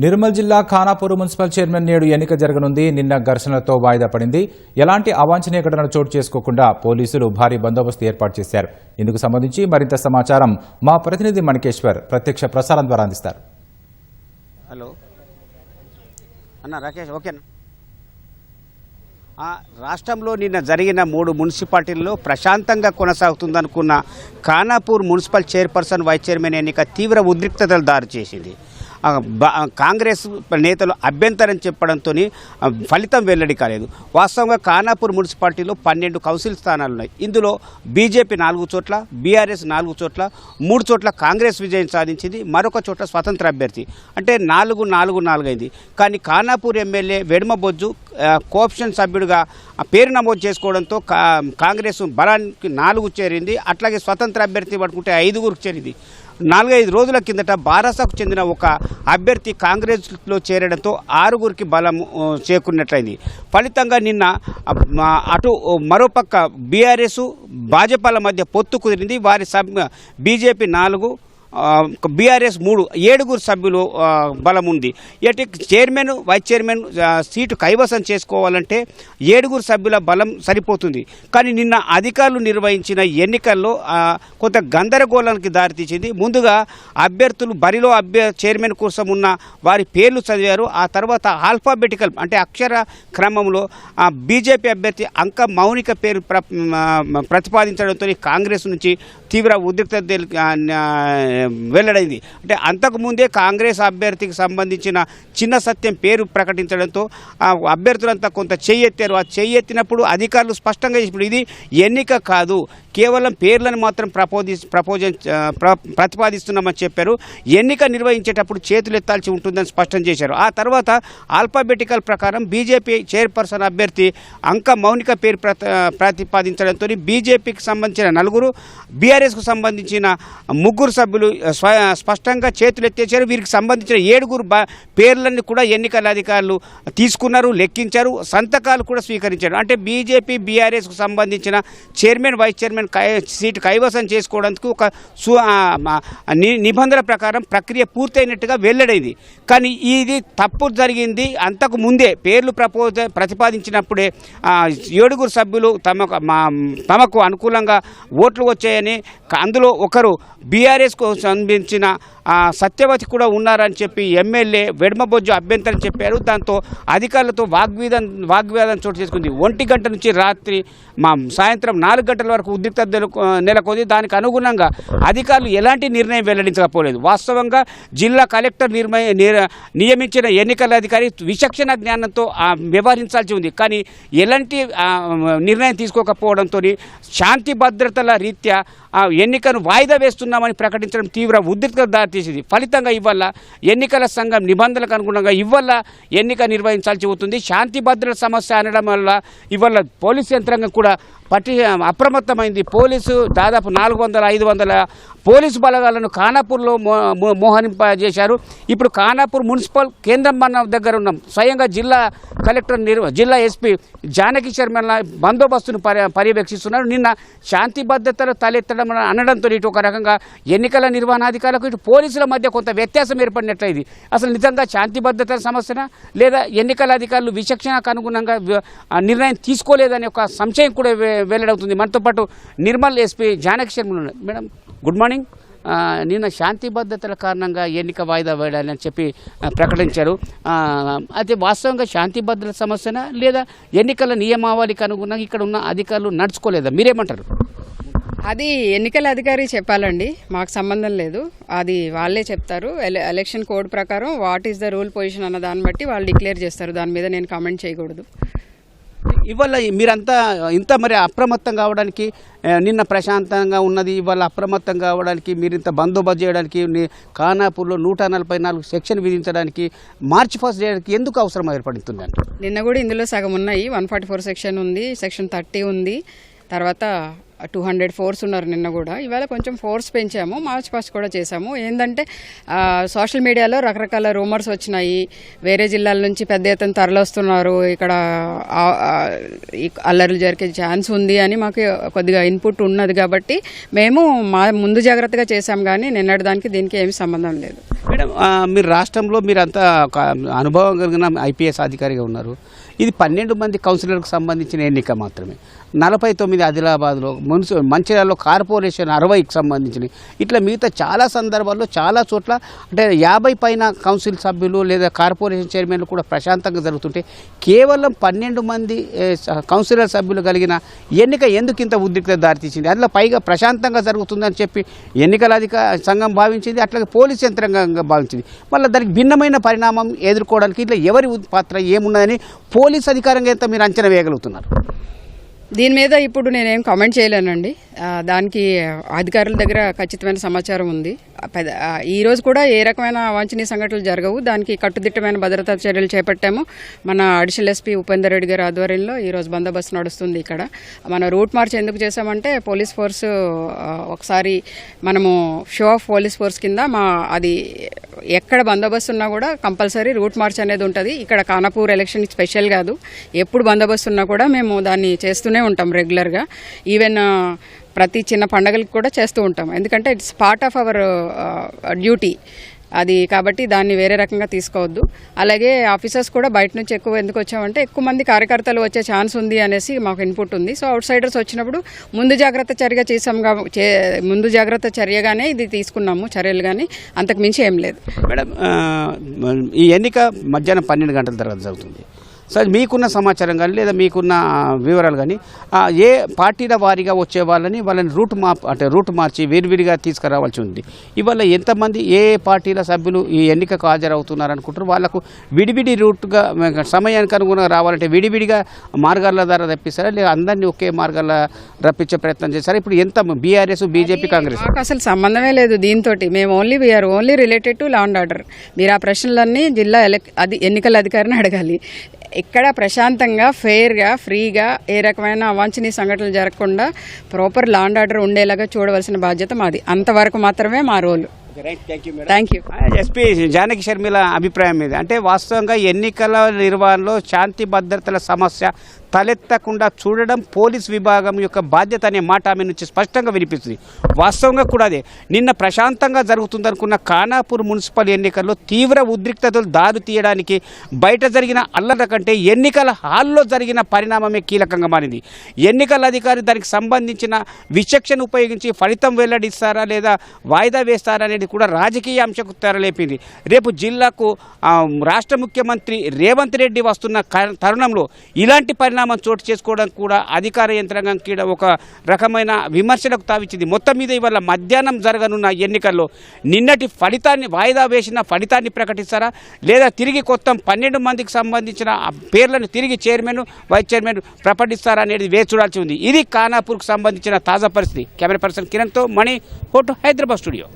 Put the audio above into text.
నిర్మల్ జిల్లా Khanapur municipal chairman నేడు ఎన్నిక జరగనుంది. నిన్న ఘర్షణలతో వాయిదా పడింది. ఎలాంటి అవాంఛనీయ ఘటనలు చోటు చేసుకోకుండా పోలీసులు భారీ బందోబస్తు ఏర్పాటు చేశారు. ఇందుకు సంబంధించి మరింత సమాచారం మా ప్రతినిధి మణికేశ్వర్ ప్రత్యక్ష ప్రసారం ద్వారా అందిస్తారు. హలో అన్న రాకేష్, ఓకేనా? రాష్ట్రంలో నిన్న జరిగిన 3 మున్సిపాలిటీల్లో ప్రశాంతంగా కొనసాగుతుందనుకున్న Khanapur municipal chairperson vice chairman ఎన్నిక తీవ్ర ఉద్రిక్తతలు దారి చేసింది. కాంగ్రెస్ నేతలు అభ్యంతరం చెప్పడంతో ఫలితం వెల్లడి కాలేదు. వాస్తవంగా ఖానాపూర్ మున్సిపాలిటీలో 12 కౌన్సిల్ స్థానాలు ఉన్నాయి. ఇందులో బీజేపీ 4 చోట్ల, బీఆర్ఎస్ 4 చోట్ల, 3 చోట్ల కాంగ్రెస్ విజయం సాధించింది. మరొక చోట స్వతంత్ర అభ్యర్థి, అంటే 4-4-4 అయింది. కానీ ఖానాపూర్ ఎమ్మెల్యే వెడమబొజ్జు కోఆప్షన్ సభ్యుడిగా పేరు నమోదు చేసుకోవడంతో కాంగ్రెస్ బలానికి 4 చేరింది. అట్లాగే స్వతంత్ర అభ్యర్థి పట్టుకుంటే 5 చేరింది. 4-5 రోజుల కిందట బారాసాకు చెందిన ఒక అభ్యర్థి కాంగ్రెస్లో చేరడంతో 6 బలం చేకూరినట్లయింది. ఫలితంగా నిన్న అటు మరోపక్క బీఆర్ఎస్ భాజపాల మధ్య పొత్తు కుదిరింది. వారి బీజేపీ 4, బీఆర్ఎస్ 3, 7 సభ్యులు బలం ఉంది. ఇటు చైర్మన్, వైస్ చైర్మన్ సీటు కైవసం చేసుకోవాలంటే 7 సభ్యుల బలం సరిపోతుంది. కానీ నిన్న అధికారులు నిర్వహించిన ఎన్నికల్లో కొంత గందరగోళానికి దారితీసింది. ముందుగా అభ్యర్థులు బరిలో చైర్మన్ కోసం ఉన్న వారి పేర్లు చదివారు. ఆ తర్వాత ఆల్ఫాబెటికల్ అంటే అక్షర క్రమంలో బీజేపీ అభ్యర్థి అంక మౌనిక పేరు ప్రతిపాదించడంతో కాంగ్రెస్ నుంచి తీవ్ర ఉద్రిక్తత వెల్లడైంది. అంటే అంతకుముందే కాంగ్రెస్ అభ్యర్థికి సంబంధించిన చిన్న సత్యం పేరు ప్రకటించడంతో అభ్యర్థులంతా కొంత చెయ్యెత్తారు. ఆ చెయ్యెత్తినప్పుడు అధికారులు స్పష్టంగా ఇప్పుడు ఇది ఎన్నిక కాదు, కేవలం పేర్లను మాత్రం ప్రతిపాదిస్తున్నామని చెప్పారు. ఎన్నిక నిర్వహించేటప్పుడు చేతులు ఎత్తాల్సి ఉంటుందని స్పష్టం చేశారు. ఆ తర్వాత ఆల్ఫాబెటికల్ ప్రకారం బీజేపీ చైర్పర్సన్ అభ్యర్థి అంక మౌనిక పేరు ప్రతిపాదించడంతో బీజేపీకి సంబంధించిన 4, బీఆర్ఎస్కు సంబంధించిన 3 సభ్యులు స్పష్టంగా చేతులు ఎత్తేశారు. వీరికి సంబంధించిన 7 పేర్లన్నీ కూడా ఎన్నికల అధికారులు తీసుకున్నారు, లెక్కించారు, సంతకాలు కూడా స్వీకరించారు. అంటే బీజేపీ బీఆర్ఎస్కు సంబంధించిన చైర్మన్, వైస్ చైర్మన్ సీటు కైవసం చేసుకోవడానికి ఒక నిబంధనల ప్రకారం ప్రక్రియ పూర్తయినట్టుగా వెల్లడైంది. కానీ ఇది తప్పు జరిగింది. అంతకు ముందే పేర్లు ప్రతిపాదించినప్పుడే 7 సభ్యులు తమకు అనుకూలంగా ఓట్లు వచ్చాయని, అందులో ఒకరు బీఆర్ఎస్కు సంబంధించిన సత్యవతి కూడా ఉన్నారని చెప్పి ఎమ్మెల్యే వెడమబొజ్జు అభ్యంతరం చెప్పారు. దాంతో అధికారులతో వాగ్వాదం చోటు చేసుకుంది. 1 గంట నుంచి రాత్రి సాయంత్రం 4 గంటల వరకు ఉద్రిక్తత నెలకొంది. దానికి అనుగుణంగా అధికారులు ఎలాంటి నిర్ణయం వెల్లడించకపోలేదు. వాస్తవంగా జిల్లా కలెక్టర్ నియమించిన ఎన్నికల అధికారి విచక్షణ జ్ఞానంతో వ్యవహరించాల్సి ఉంది. కానీ ఎలాంటి నిర్ణయం తీసుకోకపోవడంతో శాంతి భద్రతల రీత్యా ఎన్నికను వాయిదా వేస్తున్నామని ప్రకటించడం తీవ్ర ఉద్రిక్తత దారితీసింది. ఫలితంగా ఇవాళ ఎన్నికల సంఘం నిబంధనలకు అనుగుణంగా ఇవాళ ఎన్నిక నిర్వహించాల్సి అవుతుంది. శాంతి భద్రత సమస్య అనడం వల్ల ఇవాళ పోలీసు యంత్రాంగం కూడా అప్రమత్తమైంది. పోలీసు దాదాపు 400-500 పోలీసు బలగాలను ఖానాపూర్లో మోహరింపజేశారు. ఇప్పుడు ఖానాపూర్ మున్సిపల్ కేంద్రం మన దగ్గర ఉన్నాం. స్వయంగా జిల్లా కలెక్టర్ జిల్లా ఎస్పీ జానకి శర్మ బందోబస్తును పర్యవేక్షిస్తున్నారు. నిన్న శాంతి భద్రతలు తలెత్తడం అనడంతో ఇటు ఒక రకంగా ఎన్నికల నిర్వహణాధికారులకు ఇటు పోలీసుల మధ్య కొంత వ్యత్యాసం ఏర్పడినట్లయింది. అసలు నిజంగా శాంతి భద్రతల సమస్యన లేదా ఎన్నికల అధికారులు విచక్షణకు అనుగుణంగా నిర్ణయం తీసుకోలేదనే ఒక సంశయం కూడా వెల్లడవుతుంది. మనతో పాటు Nirmal SP Janaki Sharma. Madam, good morning. నిన్న శాంతి భద్రతల కారణంగా ఎన్నిక వాయిదా వేయాలని చెప్పి ప్రకటించారు. అయితే వాస్తవంగా శాంతి భద్రత సమస్యన లేదా ఎన్నికల నియమావళికి అనుగుణంగా ఇక్కడ ఉన్న అధికారులు నడుచుకోలేదా? మీరేమంటారు? అది ఎన్నికల అధికారి చెప్పాలండి, మాకు సంబంధం లేదు. అది వాళ్ళే చెప్తారు. ఎలక్షన్ కోడ్ ప్రకారం what is the rule position అన్న దాన్ని బట్టి వాళ్ళు డిక్లేర్ చేస్తారు. దాని మీద నేను కామెంట్ చేయకూడదు. ఇవాళ మీరంతా ఇంత మరి అప్రమత్తం కావడానికి, నిన్న ప్రశాంతంగా ఉన్నది, ఇవాళ అప్రమత్తం కావడానికి, మీరు ఇంత బందోబస్తు చేయడానికి, ఖానాపూర్లో 144 సెక్షన్ విధించడానికి, మార్చ్ 1 చేయడానికి ఎందుకు అవసరం ఏర్పడుతుంది? నిన్న కూడా ఇందులో సగం ఉన్నాయి. 144 సెక్షన్ ఉంది, సెక్షన్ 30 ఉంది, తర్వాత 200 ఫోర్స్ ఉన్నారు నిన్న కూడా. ఇవాళ కొంచెం ఫోర్స్ పెంచాము, మార్చ్ పాస్ట్ కూడా చేశాము. ఏంటంటే సోషల్ మీడియాలో రకరకాల రూమర్స్ వచ్చినాయి, వేరే జిల్లాల నుంచి పెద్ద ఎత్తున తరలిస్తున్నారు, ఇక్కడ అల్లర్లు జరిగే ఛాన్స్ ఉంది అని మాకు కొద్దిగా ఇన్పుట్ ఉన్నది. కాబట్టి మేము ముందు జాగ్రత్తగా చేశాం, కానీ నిన్నటి దానికి దీనికి ఏమి సంబంధం లేదు. మేడం మీరు రాష్ట్రంలో మీరంతా ఒక అనుభవం కలిగిన ఐపీఎస్ అధికారిగా ఉన్నారు. ఇది 12 మంది కౌన్సిలర్లకు సంబంధించిన ఎన్నిక మాత్రమే. 49 ఆదిలాబాద్లో, మంచిర్యాలలో కార్పొరేషన్ 60కి సంబంధించినవి. ఇట్లా మిగతా చాలా సందర్భాల్లో చాలా చోట్ల అంటే 50 పైన కౌన్సిల్ సభ్యులు లేదా కార్పొరేషన్ చైర్మన్లు కూడా ప్రశాంతంగా జరుగుతుంటే కేవలం 12 మంది కౌన్సిలర్ సభ్యులు కలిగిన ఎన్నిక ఎందుకు ఇంత ఉద్రిక్తత దారితీసింది? అందులో పైగా ప్రశాంతంగా జరుగుతుందని చెప్పి ఎన్నికల సంఘం భావించింది, అట్లాగే పోలీస్ యంత్రాంగంగా భావించింది. మళ్ళీ దానికి భిన్నమైన పరిణామం ఎదుర్కోవడానికి ఇట్లా ఎవరి పాత్ర ఏమున్నదని పోలీస్ అధికారంగా ఎంత మీరు అంచనా వేయగలుగుతున్నారు? దీని మీద ఇప్పుడు నేనేం కామెంట్ చేయలేనండి. దానికి అధికారుల దగ్గర ఖచ్చితమైన సమాచారం ఉంది. ఈ రోజు కూడా ఏ రకమైన అవాంఛనీయ సంఘటనలు జరగవు. దానికి కట్టుదిట్టమైన భద్రతా చర్యలు చేపట్టాము. మన అడిషనల్ ఎస్పీ ఉపేందర్ రెడ్డి గారి ఆధ్వర్యంలో ఈరోజు బందోబస్తు నడుస్తుంది. ఇక్కడ మన రూట్ మార్చ్ ఎందుకు చేశామంటే పోలీస్ ఫోర్స్ ఒకసారి మనము షో ఆఫ్ పోలీస్ ఫోర్స్ కింద అది ఎక్కడ బందోబస్తు ఉన్నా కూడా కంపల్సరీ రూట్ మార్చ్ అనేది ఉంటుంది. ఇక్కడ ఖానాపూర్ ఎలక్షన్ స్పెషల్ కాదు, ఎప్పుడు బందోబస్తు ఉన్నా కూడా మేము దాన్ని చేస్తూనే ఉంటాం రెగ్యులర్గా. ఈవెన్ ప్రతి చిన్న పండగలకు కూడా చేస్తూ ఉంటాం. ఎందుకంటే it's part of our duty అది, కాబట్టి దాన్ని వేరే రకంగా తీసుకోవద్దు. అలాగే ఆఫీసర్స్ కూడా బయట నుంచి ఎక్కువ ఎందుకు వచ్చామంటే ఎక్కువ మంది కార్యకర్తలు వచ్చే ఛాన్స్ ఉంది అనేసి మాకు ఇన్పుట్ ఉంది. సో అవుట్ సైడర్స్ వచ్చినప్పుడు ముందు జాగ్రత్త చర్యగానే ఇది తీసుకున్నాము చర్యలు, కానీ అంతకు మించి ఏం లేదు. మేడం ఈ ఎన్నిక మధ్యాహ్నం 12 గంటల తర్వాత జరుగుతుంది. సార్ మీకున్న సమాచారం కానీ లేదా మీకున్న వివరాలు కానీ ఏ పార్టీల వారీగా వచ్చే వాళ్ళని రూట్ మార్చి వేరువిడిగా తీసుకురావాల్సి ఉంది. ఇవాళ ఎంతమంది ఏ పార్టీల సభ్యులు ఈ ఎన్నికకు హాజరవుతున్నారు అనుకుంటారు? వాళ్ళకు విడివిడి రూట్గా సమయానికి అనుగుణంగా రావాలంటే విడివిడిగా మార్గాల ద్వారా రప్పిస్తారా లేదా అందరినీ ఒకే మార్గాల రప్పించే ప్రయత్నం చేస్తారా? ఇప్పుడు ఎంత బీఆర్ఎస్, బీజేపీ, కాంగ్రెస్ మాకు అసలు సంబంధమే లేదు దీంతో. మేము we are only related to law and order. మీరు ఆ ప్రశ్నలన్నీ జిల్లా ఎన్నికల అధికారిని అడగాలి. ఇక్కడ ప్రశాంతంగా, ఫెయిర్గా, ఫ్రీగా ఏ రకమైన అవాంఛనీయ సంఘటనలు జరగకుండా ప్రాపర్ లా అండ్ ఆర్డర్ ఉండేలాగా చూడవలసిన బాధ్యత మాది. అంతవరకు మాత్రమే మా role. Thank you. SP Janaki Sharmila అభిప్రాయం మీద అంటే వాస్తవంగా ఎన్నికల నిర్వహణలో శాంతి భద్రతల సమస్య తలెత్తకుండా చూడడం పోలీస్ విభాగం యొక్క బాధ్యత అనే మాట ఆమె నుంచి స్పష్టంగా వినిపిస్తుంది. వాస్తవంగా కూడా అదే. నిన్న ప్రశాంతంగా జరుగుతుందనుకున్న ఖానాపూర్ మున్సిపల్ ఎన్నికల్లో తీవ్ర ఉద్రిక్తతలు దారి తీయడానికి బయట జరిగిన అల్లర్ల కంటే ఎన్నికల హాల్లో జరిగిన పరిణామమే కీలకంగా మారింది. ఎన్నికల అధికారి దానికి సంబంధించిన విచక్షణ ఉపయోగించి ఫలితం వెల్లడిస్తారా లేదా వాయిదా వేస్తారా అనేది కూడా రాజకీయ అంశకు తెరలేపింది. రేపు జిల్లాకు రాష్ట్ర ముఖ్యమంత్రి రేవంత్ రెడ్డి వస్తున్న తరుణంలో ఇలాంటి పరిణామం చోటు చేసుకోవడం కూడా అధికార యంత్రాంగం కీడ ఒక రకమైన విమర్శలకు తావిచ్చింది. మొత్తం మీద ఇవాళ మధ్యాహ్నం జరగనున్న ఎన్నికల్లో నిన్నటి ఫలితాన్ని వాయిదా వేసిన ఫలితాన్ని ప్రకటిస్తారా లేదా తిరిగి కొత్త 12 మందికి సంబంధించిన పేర్లను తిరిగి చైర్మన్, వైస్ చైర్మన్ ప్రకటిస్తారా అనేది వేచి చూడాల్సి ఉంది. ఇది ఖానాపూర్కు సంబంధించిన తాజా పరిస్థితి. కెమెరా పర్సన్ కిరణ్తో మణి, ఫోటో, హైదరాబాద్ స్టూడియో.